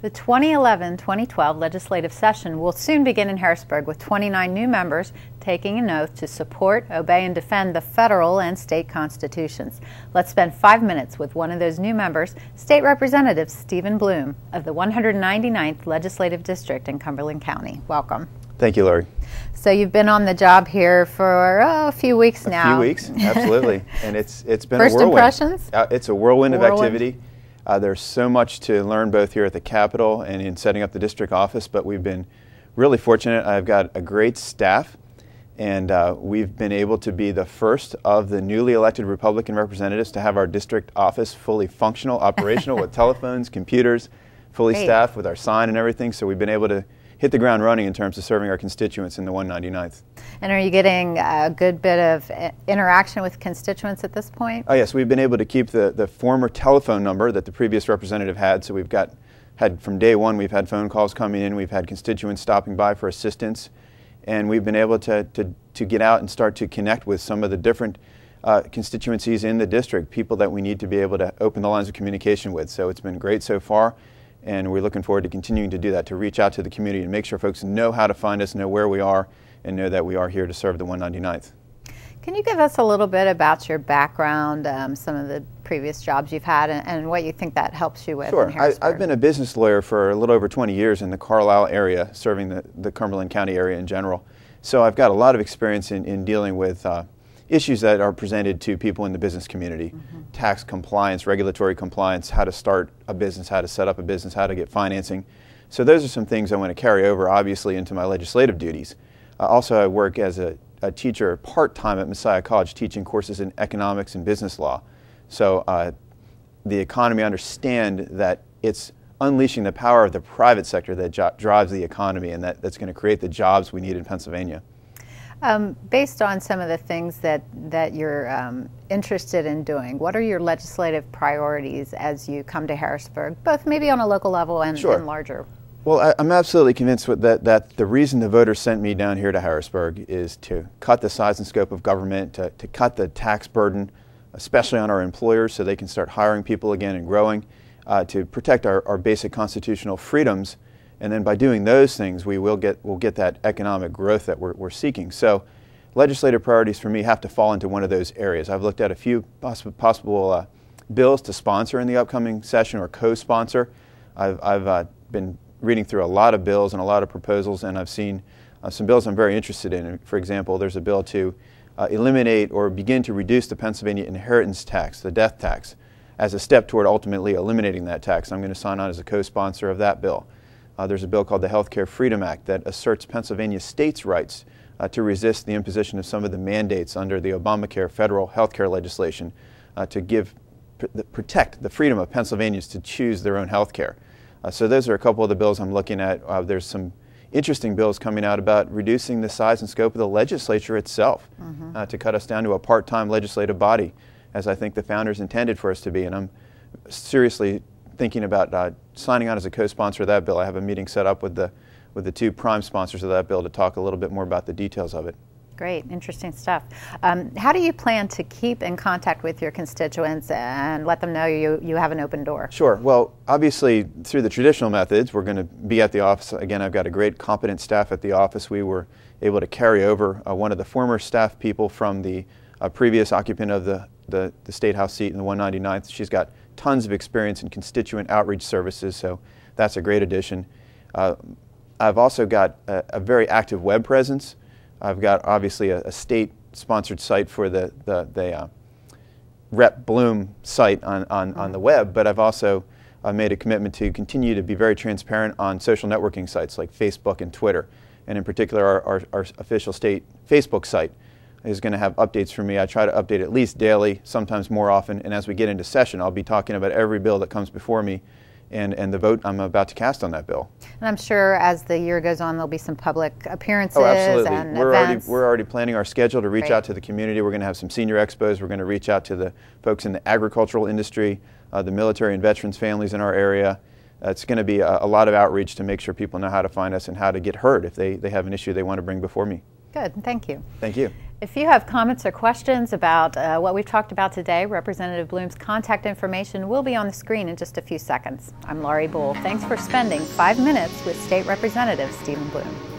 The 2011-2012 legislative session will soon begin in Harrisburg with 29 new members taking an oath to support, obey, and defend the federal and state constitutions. Let's spend 5 minutes with one of those new members, State Representative Stephen Bloom of the 199th Legislative District in Cumberland County. Welcome. Thank you, Lori. So you've been on the job here for a few weeks now. A few weeks, absolutely. And it's been First a whirlwind. Impressions? It's a whirlwind of activity. There's so much to learn both here at the Capitol and in setting up the district office, but we've been really fortunate. I've got a great staff, and we've been able to be the first of the newly elected Republican representatives to have our district office fully functional, operational, with telephones, computers, fully staffed with our sign and everything. So we've been able to hit the ground running in terms of serving our constituents in the 199th. And are you getting a good bit of interaction with constituents at this point? Oh yes, we've been able to keep the former telephone number that the previous representative had, so we've had from day one, we've had phone calls coming in, we've had constituents stopping by for assistance, and we've been able to get out and start to connect with some of the different constituencies in the district, people that we need to be able to open the lines of communication with. So it's been great so far. And we're looking forward to continuing to do that, to reach out to the community and make sure folks know how to find us, know where we are, and know that we are here to serve the 199th. Can you give us a little bit about your background, some of the previous jobs you've had, and what you think that helps you with? Sure. In Harrisburg? I've been a business lawyer for a little over 20 years in the Carlisle area, serving the Cumberland County area in general. So I've got a lot of experience in dealing with issues that are presented to people in the business community. Tax compliance, regulatory compliance, how to start a business, how to set up a business, how to get financing. So those are some things I want to carry over, obviously, into my legislative duties. Also, I work as a teacher part-time at Messiah College, teaching courses in economics and business law. So the economy, I understand that it's unleashing the power of the private sector that drives the economy, and that's going to create the jobs we need in Pennsylvania. Based on some of the things that you're interested in doing, what are your legislative priorities as you come to Harrisburg, both maybe on a local level and larger? Well, I'm absolutely convinced that the reason the voters sent me down here to Harrisburg is to cut the size and scope of government, to cut the tax burden, especially on our employers, so they can start hiring people again and growing, to protect our basic constitutional freedoms. And then by doing those things, we'll get that economic growth that we're seeking. So legislative priorities for me have to fall into one of those areas. I've looked at a few possible bills to sponsor in the upcoming session or co-sponsor. I've been reading through a lot of bills and a lot of proposals, and I've seen some bills I'm very interested in. For example, there's a bill to eliminate or begin to reduce the Pennsylvania inheritance tax, the death tax, as a step toward ultimately eliminating that tax. I'm going to sign on as a co-sponsor of that bill. There's a bill called the Healthcare Freedom Act that asserts Pennsylvania states' rights to resist the imposition of some of the mandates under the Obamacare federal health care legislation to protect the freedom of Pennsylvanians to choose their own health care. So those are a couple of the bills I'm looking at. There's some interesting bills coming out about reducing the size and scope of the legislature itself to cut us down to a part-time legislative body, as I think the founders intended for us to be. And I'm seriously thinking about signing on as a co-sponsor of that bill. I have a meeting set up with the two prime sponsors of that bill to talk a little bit more about the details of it. Great, interesting stuff. How do you plan to keep in contact with your constituents and let them know you have an open door? Sure. Well, obviously, through the traditional methods, we're going to be at the office. Again, I've got a great, competent staff at the office. We were able to carry over one of the former staff people from the previous occupant of the State House seat in the 199th. She's got tons of experience in constituent outreach services, so that's a great addition. I've also got a very active web presence. I've got obviously a state-sponsored site for the Rep. Bloom site on the web, but I've also made a commitment to continue to be very transparent on social networking sites like Facebook and Twitter, and in particular our official state Facebook site is going to have updates for me. I try to update at least daily, sometimes more often, and as we get into session, I'll be talking about every bill that comes before me and the vote I'm about to cast on that bill. And I'm sure as the year goes on, there'll be some public appearances and events. We're already planning our schedule to reach out to the community. We're going to have some senior expos. We're going to reach out to the folks in the agricultural industry, the military and veterans families in our area. It's going to be a lot of outreach to make sure people know how to find us and how to get heard if they have an issue they want to bring before me. Good, thank you. Thank you. If you have comments or questions about what we've talked about today, Representative Bloom's contact information will be on the screen in just a few seconds. I'm Laurie Bull. Thanks for spending 5 minutes with State Representative Stephen Bloom.